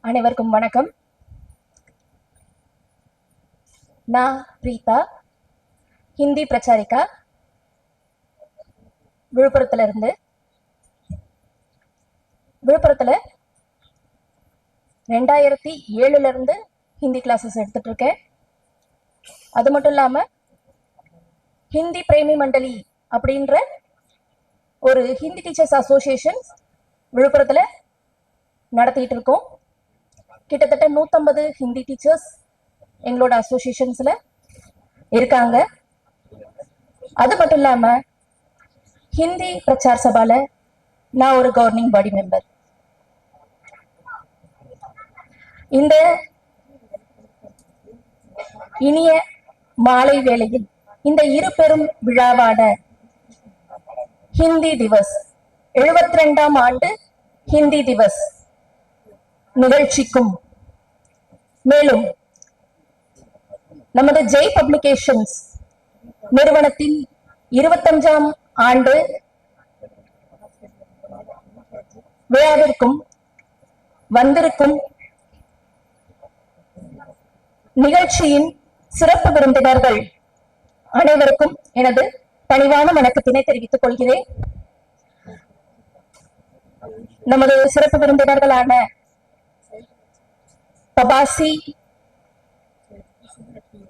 அனைவருக்கும் வணக்கம். நான் பிரீதா, ஹிந்தி பிரச்சாரிக்கா, விழுப்புரத்துல இருந்து. விழுப்புரத்துல 2007 இருந்து ஹிந்தி கிளாஸஸ் எடுத்துட்டு இருக்கேன். அது மட்டும் இல்லாம ஹிந்தி பிரேமி மண்டலி அப்படின்ற ஒரு ஹிந்தி டீச்சர்ஸ் அசோசியேஷன் விழுப்புரத்துல நடத்திட்டு இருக்கோம். கிட்டத்தட்ட 150 ஹிந்தி டீச்சர்ஸ் எங்களோட அசோசியேஷன்ஸ்ல இருக்காங்க. அது மட்டும் இல்லாம ஹிந்தி பிரச்சார் சபால நான் ஒரு கவர்னிங் பாடி மெம்பர். இந்த இனிய மாலை வேளையில் இந்த இரு பெரும் விழாவான ஹிந்தி திவஸ் 72ஆம் ஆண்டு ஹிந்தி திவஸ் நிகழ்ச்சிக்கும் மேலும் நமது ஜெய் பப்ளிகேஷன்ஸ் நிறுவனத்தின் 25ஆம் ஆண்டு விழாவிற்கும் வந்திருக்கும் நிகழ்ச்சியின் சிறப்பு விருந்தினர்கள் அனைவருக்கும் எனது பணிவான வணக்கத்தினை தெரிவித்துக் கொள்கிறேன். நமது சிறப்பு விருந்தினர்களான பபாசி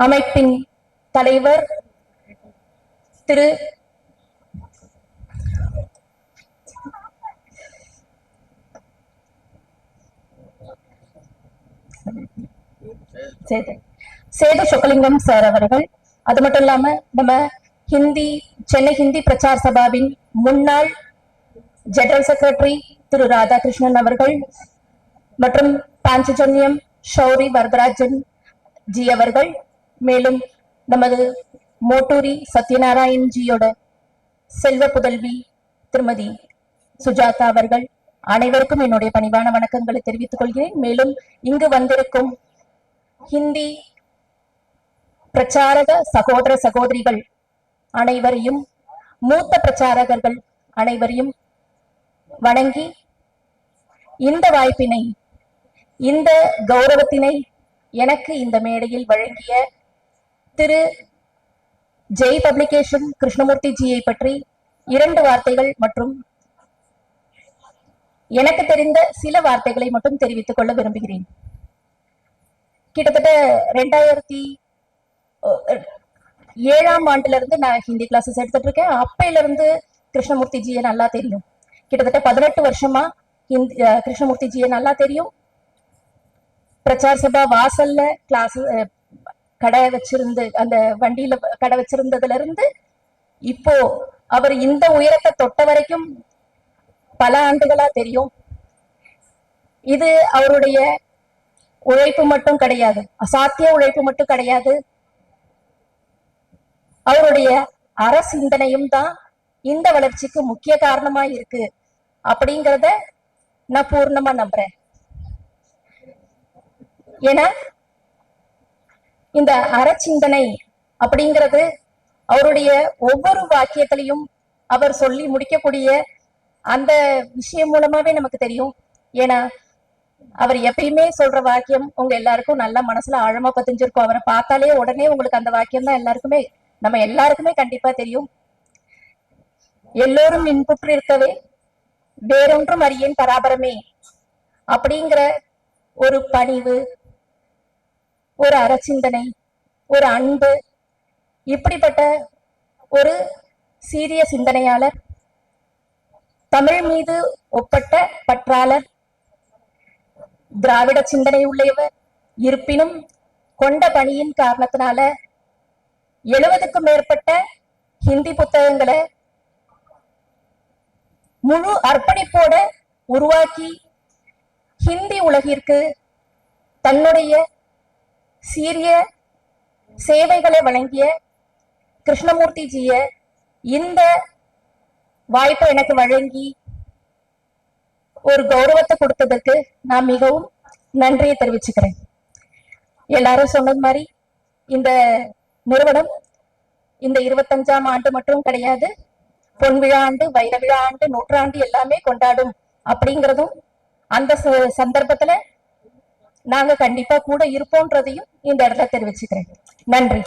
அமைப்பின் தலைவர் திரு சேது சொக்கலிங்கம் சார் அவர்கள், அது மட்டும் இல்லாம நம்ம சென்னை ஹிந்தி பிரச்சார் சபாவின் முன்னாள் ஜெனரல் செக்ரட்டரி திரு ராதாகிருஷ்ணன் அவர்கள் மற்றும் பாஞ்சஜன்யம் ஷௌரி வரதராஜன் ஜி அவர்கள், மேலும் நமது மோட்டூரி சத்யநாராயண் ஜியோட செல்வ புதல்வி திருமதி சுஜாதா அவர்கள் அனைவருக்கும் என்னுடைய பணிவான வணக்கங்களை தெரிவித்துக் கொள்கிறேன். மேலும் இங்கு வந்திருக்கும் ஹிந்தி பிரச்சாரக சகோதர சகோதரிகள் அனைவரையும், மூத்த பிரச்சாரகர்கள் அனைவரையும் வணங்கி இந்த வாய்ப்பினை, இந்த கௌரவத்தினை எனக்கு இந்த மேடையில் வழங்கிய திரு ஜெய் பப்ளிகேஷன் கிருஷ்ணமூர்த்தி ஜியை பற்றி 2 வார்த்தைகள் மற்றும் எனக்கு தெரிந்த சில வார்த்தைகளை மட்டும் தெரிவித்துக் கொள்ள விரும்புகிறேன். கிட்டத்தட்ட 2007ஆம் ஆண்டுல இருந்து நான் ஹிந்தி கிளாஸஸ் எடுத்துட்டு இருக்கேன். அப்பையில இருந்து கிருஷ்ணமூர்த்தி ஜியை நல்லா தெரியும். கிட்டத்தட்ட 18 வருஷமா கிருஷ்ணமூர்த்தி ஜியை நல்லா தெரியும். பிரச்சார் சபா வாசல்ல கிளாஸ் கடை வச்சிருந்து, அந்த வண்டியில கடை வச்சிருந்ததுல இருந்து இப்போ அவர் இந்த உயரத்தை தொட்ட வரைக்கும் பல ஆண்டுகளா தெரியும். இது அவருடைய உழைப்பு மட்டும் கிடையாது, அசாத்திய உழைப்பு மட்டும் கிடையாது, அவருடைய சிந்தனையும் தான் இந்த வளர்ச்சிக்கு முக்கிய காரணமா இருக்கு அப்படிங்கிறத நான் பூர்ணமா நம்புறேன். ஏன்னா இந்த சிந்தனை அப்படிங்கிறது அவருடைய ஒவ்வொரு வாக்கியத்திலையும் அவர் சொல்லி முடிக்கக்கூடிய அந்த விஷயம் மூலமாவே நமக்கு தெரியும். ஏன்னா அவர் எப்பயுமே சொல்ற வாக்கியம் உங்க எல்லாருக்கும் நல்ல மனசுல ஆழமா பதிஞ்சிருக்கும். அவரை பார்த்தாலே உடனே உங்களுக்கு அந்த வாக்கியம் தான் நம்ம எல்லாருக்குமே கண்டிப்பா தெரியும். எல்லோரும் இன்புற்று இருக்கவே வேறொன்றும் அறியேன் பராபரமே அப்படிங்கிற ஒரு பணிவு, ஒரு அறச்சிந்தனை, ஒரு அன்பு, இப்படிப்பட்ட ஒரு சீரிய சிந்தனையாளர், தமிழ் மீது ஒப்பட்ட பற்றாளர், திராவிட சிந்தனை உள்ளவர், இருப்பினும் கொண்ட பணியின் காரணத்தினால 70க்கும் மேற்பட்ட ஹிந்தி புத்தகங்களை முழு அர்ப்பணிப்போட உருவாக்கி ஹிந்தி உலகிற்கு தன்னுடைய சீரிய சேவைகளை வழங்கிய கிருஷ்ணமூர்த்தி ஜிய இந்த வாய்ப்பை எனக்கு வழங்கி ஒரு கௌரவத்தை கொடுத்ததற்கு நான் மிகவும் நன்றியை தெரிவிச்சுக்கிறேன். எல்லாரும் சொன்னது மாதிரி இந்த நிறுவனம் இந்த 25ஆம் ஆண்டு மட்டும் கிடையாது, பொன் விழா ஆண்டு, வைர விழா ஆண்டு, நூற்றாண்டு எல்லாமே கொண்டாடும் அப்படிங்கிறதும் அந்த சந்தர்ப்பத்துல நாங்க கண்டிப்பா கூட இருப்போன்றதையும் இந்த இடத்துல தெரிவிச்சுக்கிறேன். நன்றி.